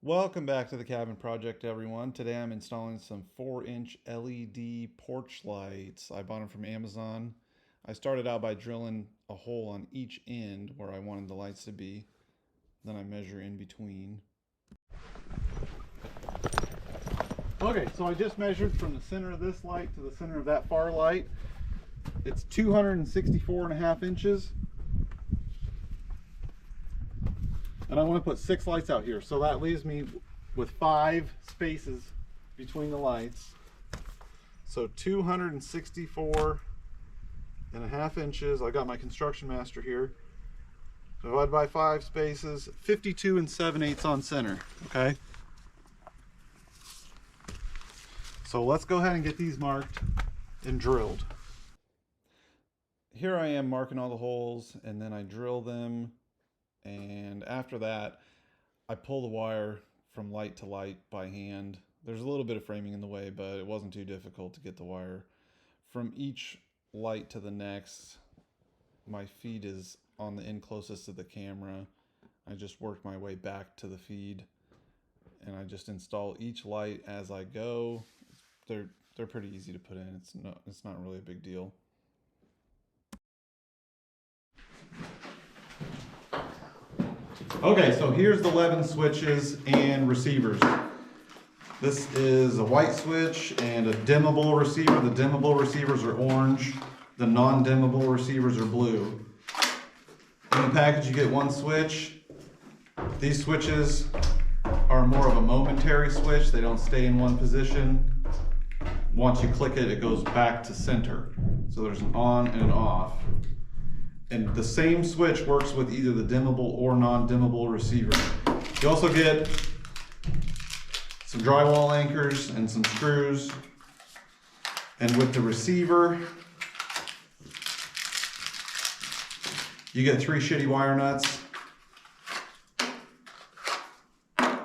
Welcome back to the cabin project, everyone. Today I'm installing some 4-inch LED porch lights. I bought them from Amazon. I started out by drilling a hole on each end where I wanted the lights to be. Then I measure in between. Okay, so I just measured from the center of this light to the center of that far light. It's 264.5 inches. And I want to put 6 lights out here, so that leaves me with 5 spaces between the lights. So 264.5 inches. I got my construction master here. Divided by 5 spaces, 52 7/8 on center. Okay. So let's go ahead and get these marked and drilled. Here I am marking all the holes, and then I drill them. And after that, I pull the wire from light to light by hand. There's a little bit of framing in the way, but it wasn't too difficult to get the wire from each light to the next. My feed is on the end closest to the camera. I just worked my way back to the feed, and I just install each light as I go. They're pretty easy to put in. It's not really a big deal. Okay, so here's the 11 switches and receivers. This is a white switch and a dimmable receiver. The dimmable receivers are orange. The non-dimmable receivers are blue. In the package you get 1 switch. These switches are more of a momentary switch. They don't stay in one position. Once you click it, it goes back to center. So there's an on and an off. And the same switch works with either the dimmable or non-dimmable receiver. You also get some drywall anchors and some screws. And with the receiver, you get 3 shitty wire nuts.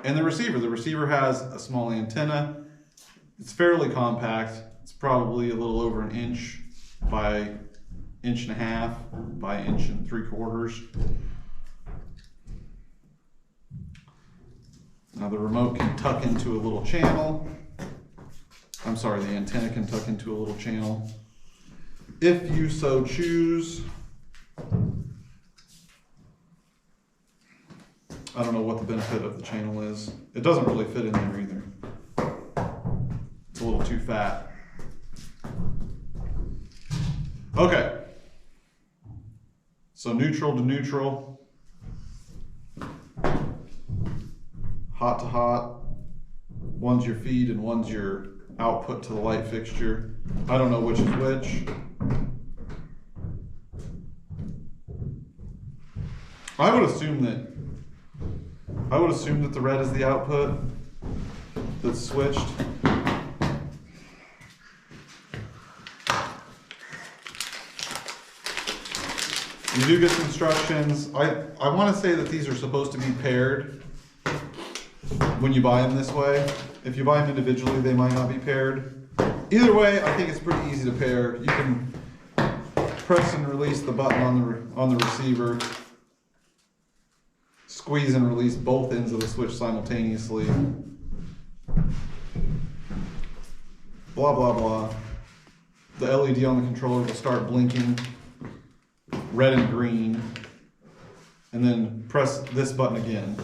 And the receiver has a small antenna. It's fairly compact. It's probably a little over 1 inch by 1.5 inches by 1 3/4 inches. Now the remote can tuck into a little channel. I'm sorry, the antenna can tuck into a little channel if you so choose. I don't know what the benefit of the channel is. It doesn't really fit in there either. It's a little too fat. Okay. So neutral to neutral, hot to hot. One's your feed and one's your output to the light fixture. I don't know which is which. I would assume that the red is the output that's switched. You do get some instructions. I want to say that these are supposed to be paired when you buy them this way. If you buy them individually, they might not be paired. Either way, I think it's pretty easy to pair. You can press and release the button on the receiver, squeeze and release both ends of the switch simultaneously. Blah, blah, blah. The LED on the controller will start blinking red and green, and then press this button again.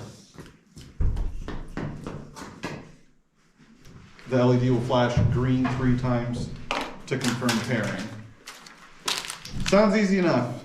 The LED will flash green 3 times to confirm pairing. Sounds easy enough.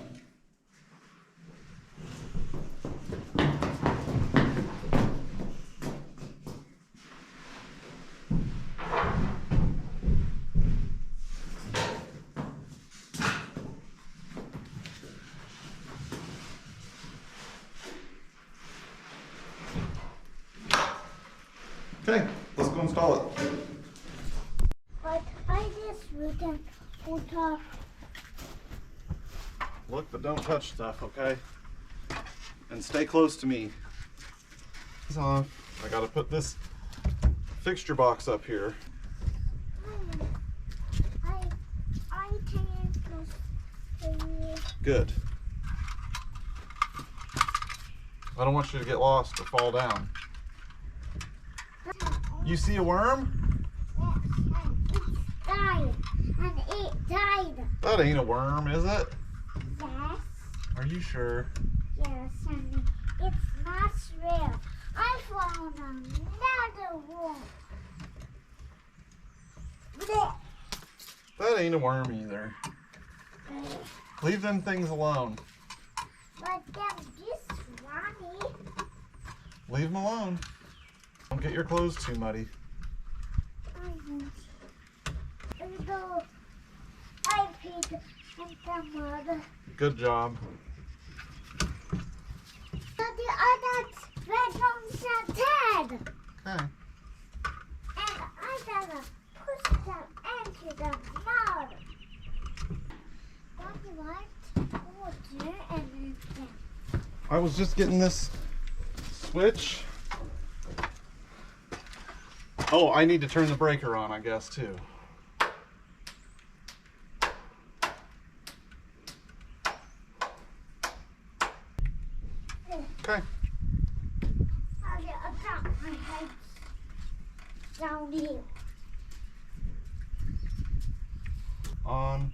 Okay, let's go install it. But I just written water. Look, but don't touch stuff, okay? And stay close to me. I gotta put this fixture box up here. I can't close to you. Good. I don't want you to get lost or fall down. You see a worm? Yes, and it died. And it died. That ain't a worm, is it? Yes. Are you sure? Yes, and it's not real. I found another one. Blech. That ain't a worm either. Leave them things alone. But then this Ronnie. Leave them alone. Don't get your clothes too muddy. I won't. Although I peed in the mud. Good job. But the other bedrooms are dead. Okay. And I gotta push them into the mud. Don't you like water and then I was just getting this switch. Oh, I need to turn the breaker on, I guess, too. Okay. I'll drop my head down here. On.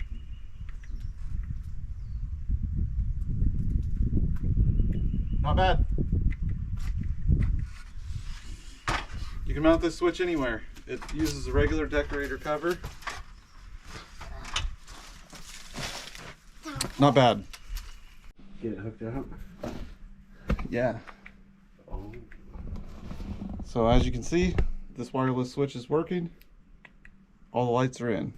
Not bad. You can mount this switch anywhere. It uses a regular decorator cover. Not bad. Get it hooked up. Yeah. Oh. So as you can see, this wireless switch is working. All the lights are in.